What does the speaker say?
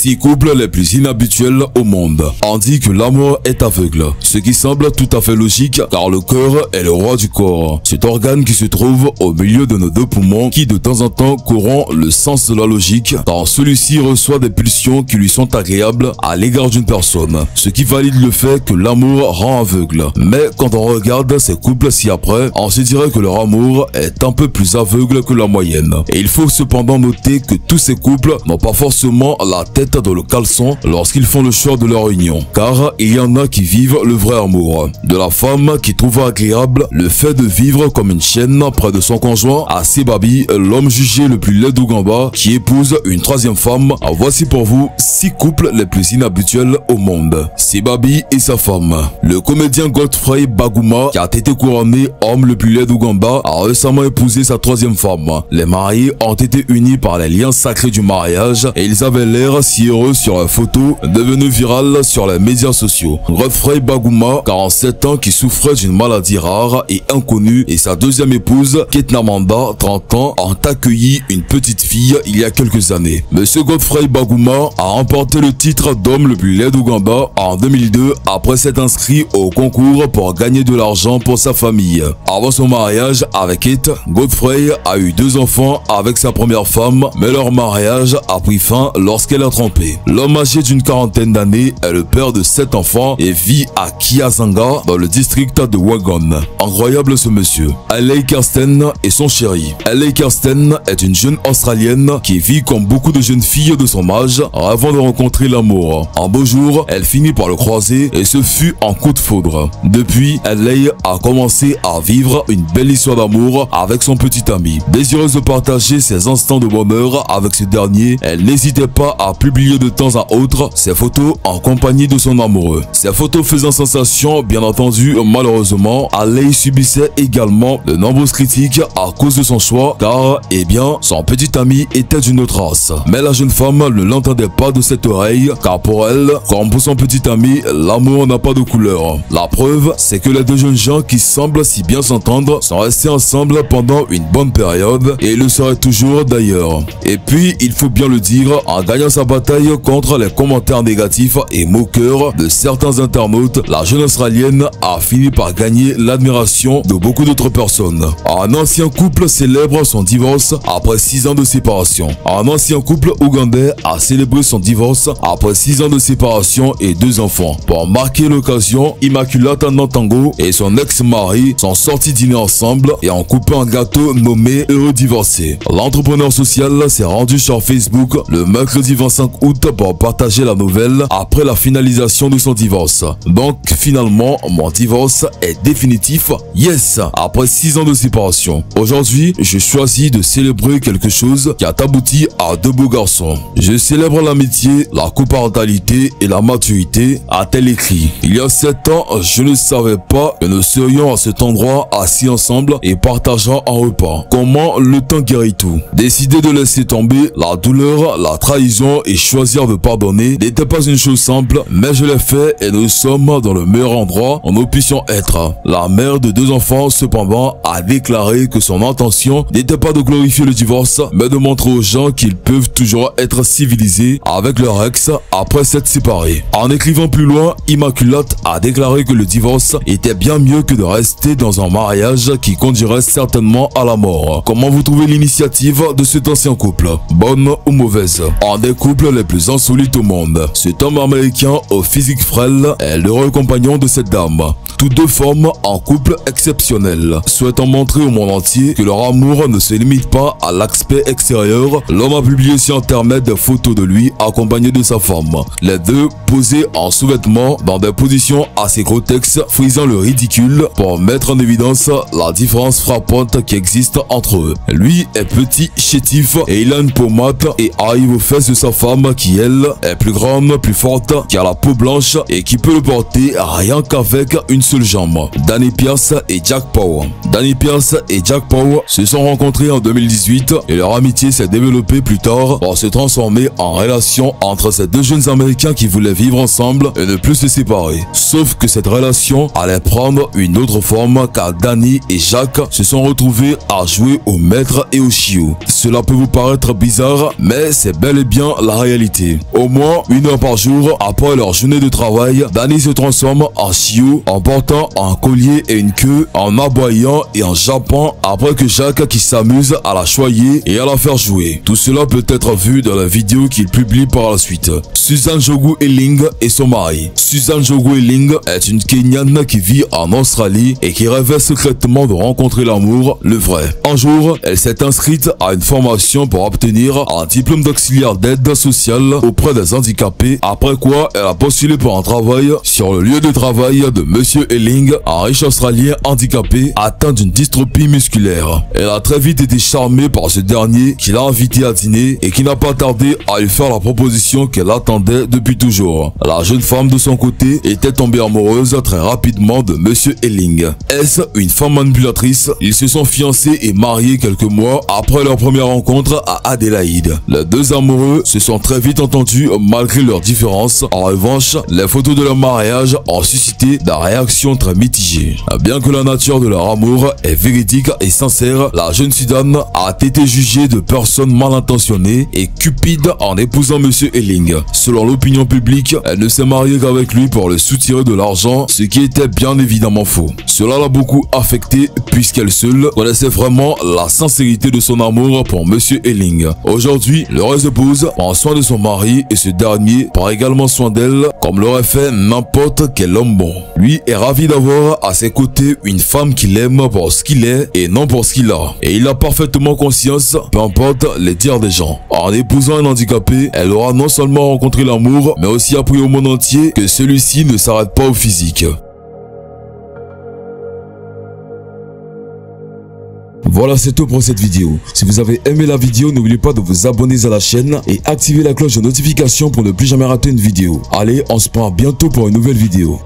6 couples les plus inhabituels au monde. On dit que l'amour est aveugle, ce qui semble tout à fait logique car le cœur est le roi du corps. Cet organe qui se trouve au milieu de nos deux poumons qui de temps en temps corrompt le sens de la logique car celui-ci reçoit des pulsions qui lui sont agréables à l'égard d'une personne, ce qui valide le fait que l'amour rend aveugle. Mais quand on regarde ces couples ci-après, on se dirait que leur amour est un peu plus aveugle que la moyenne. Et il faut cependant noter que tous ces couples n'ont pas forcément la tête dans le caleçon lorsqu'ils font le choix de leur union, car il y en a qui vivent le vrai amour. De la femme qui trouve agréable le fait de vivre comme une chienne près de son conjoint à Sebabi, l'homme jugé le plus laid d'Ouganda qui épouse une troisième femme. Voici pour vous 6 couples les plus inhabituels au monde. Sebabi et sa femme. Le comédien Godfrey Baguma, qui a été couronné homme le plus laid d'Ouganda, a récemment épousé sa troisième femme. Les mariés ont été unis par les liens sacrés du mariage et ils avaient l'air si heureux sur la photo devenue virale sur les médias sociaux. Godfrey Baguma, 47 ans, qui souffrait d'une maladie rare et inconnue, et sa deuxième épouse, Ketnamanda, 30 ans, ont accueilli une petite fille il y a quelques années. Monsieur Godfrey Baguma a remporté le titre d'homme le plus laid d'Ouganda en 2002 après s'être inscrit au concours pour gagner de l'argent pour sa famille. Avant son mariage avec Kate, Godfrey a eu 2 enfants avec sa première femme, mais leur mariage a pris fin lorsqu'elle a trompé. L'homme âgé d'une quarantaine d'années est le père de 7 enfants et vit à Kiazanga dans le district de Wagon. Incroyable ce monsieur. Hailey Kirsten et son chéri. Hailey Kirsten est une jeune Australienne qui vit comme beaucoup de jeunes filles de son âge avant de rencontrer l'amour. Un beau jour, elle finit par le croiser et ce fut un coup de foudre. Depuis, Hailey a commencé à vivre une belle histoire d'amour avec son petit ami. Désireuse de partager ses instants de bonheur avec ce dernier, elle n'hésitait pas à publier de temps à autre ses photos en compagnie de son amoureux. Ces photos faisant sensation, bien entendu, malheureusement, Hailey subissait également de nombreuses critiques à cause de son choix car, eh bien, son petit ami était d'une autre race. Mais la jeune femme ne l'entendait pas de cette oreille car pour elle, comme pour son petit ami, l'amour n'a pas de couleur. La preuve, c'est que les deux jeunes gens qui semblent si bien s'entendre sont restés ensemble pendant une bonne période et le seraient toujours d'ailleurs. Et puis, il faut bien le dire, en gagnant sa bataille contre les commentaires négatifs et moqueurs de certains internautes, la jeune Australienne a fini par gagner l'admiration de beaucoup d'autres personnes. Un ancien couple célèbre son divorce après 6 ans de séparation. Un ancien couple ougandais a célébré son divorce après 6 ans de séparation et 2 enfants. Pour marquer l'occasion, Immaculata Nantango et son ex-mari sont sortis dîner ensemble et ont coupé un gâteau nommé Heureux divorcé. L'entrepreneur social s'est rendu sur Facebook le mercredi 25 août pour partager la nouvelle après la finalisation de son divorce. Donc finalement, mon divorce est définitif. Yes! Après 6 ans de séparation. Aujourd'hui, je choisis de célébrer quelque chose qui a abouti à 2 beaux garçons. Je célèbre l'amitié, la coparentalité et la maturité, a-t-elle écrit. Il y a 7 ans, je ne savais pas que nous serions à cet endroit assis ensemble et partageant un repas. Comment le temps guérit tout. Décider de laisser tomber la douleur, la trahison et choisir de pardonner n'était pas une chose simple, mais je l'ai fait et nous sommes dans le meilleur endroit où nous puissions être. La mère de 2 enfants, cependant, a déclaré que son intention n'était pas de glorifier le divorce, mais de montrer aux gens qu'ils peuvent toujours être civilisés avec leur ex après s'être séparés. En écrivant plus loin, Immaculate a déclaré que le divorce était bien mieux que de rester dans un mariage qui conduirait certainement à la mort. Comment vous trouvez l'initiative de cet ancien couple? Bonne ou mauvaise? Un des couples les plus insolites au monde. Cet homme américain au physique frêle est l'heureux compagnon de cette dame. Tous 2 forment un couple exceptionnel. Souhaitant montrer au monde entier que leur amour ne se limite pas à l'aspect extérieur, l'homme a publié sur internet des photos de lui accompagné de sa femme. Les deux posés en sous-vêtements dans des positions assez grotesques, frisant le ridicule pour mettre en évidence la différence frappante qui existe entre eux. Lui est petit, chétif et il a une peau mate et arrive aux fesses de sa femme qui elle est plus grande, plus forte, qui a la peau blanche et qui peut le porter rien qu'avec une seule jambe. Danny Pierce et Jack Power. Danny Pierce et Jack Power se sont rencontrés en 2018 et leur amitié s'est développée plus tard pour se transformer en relation entre ces 2 jeunes américains qui voulaient vivre ensemble et ne plus se séparer. Sauf que cette relation allait prendre une autre forme car Danny et Jack se sont retrouvés à jouer au maître et au chiot. Cela peut vous paraître bizarre, mais c'est bel et bien la réalité. réalité. Au moins 1 heure par jour après leur journée de travail, Danny se transforme en chiot en portant un collier et une queue, en aboyant et en jappant après que Jacques qui s'amuse à la choyer et à la faire jouer. Tout cela peut être vu dans la vidéo qu'il publie par la suite. Suzanne Njogu Eling et son mari. Suzanne Njogu Eling est une Kenyane qui vit en Australie et qui rêvait secrètement de rencontrer l'amour, le vrai. Un jour, elle s'est inscrite à une formation pour obtenir un diplôme d'auxiliaire d'aide sociale auprès des handicapés, après quoi elle a postulé pour un travail sur le lieu de travail de Monsieur Eling, un riche Australien handicapé atteint d'une dystrophie musculaire. Elle a très vite été charmée par ce dernier qui l'a invité à dîner et qui n'a pas tardé à lui faire la proposition qu'elle attendait depuis toujours. La jeune femme de son côté était tombée amoureuse très rapidement de Monsieur Eling. Est-ce une femme manipulatrice? Ils se sont fiancés et mariés quelques mois après leur première rencontre à Adélaïde. Les deux amoureux se sont très vite entendus malgré leurs différences. En revanche, les photos de leur mariage ont suscité des réactions très mitigées. Bien que la nature de leur amour est véridique et sincère, la jeune Suzanne a été jugée de personne mal intentionnée et cupide en épousant Monsieur Eling. Selon l'opinion publique, elle ne s'est mariée qu'avec lui pour le soutirer de l'argent, ce qui était bien évidemment faux. Cela l'a beaucoup affectée puisqu'elle seule connaissait vraiment la sincérité de son amour pour Monsieur Eling. Aujourd'hui, l'heureuse épouse prend soin de son mari et ce dernier prend également soin d'elle comme l'aurait fait n'importe quel homme bon. Lui est ravi d'avoir à ses côtés une femme qu'il aime pour ce qu'il est et non pour ce qu'il a. Et il a parfaitement conscience, peu importe les dires des gens. En épousant un handicapé, elle aura non seulement rencontré l'amour, mais aussi appris au monde entier que celui-ci ne s'arrête pas au physique. Voilà, c'est tout pour cette vidéo. Si vous avez aimé la vidéo, n'oubliez pas de vous abonner à la chaîne et activer la cloche de notification pour ne plus jamais rater une vidéo. Allez, on se prend bientôt pour une nouvelle vidéo.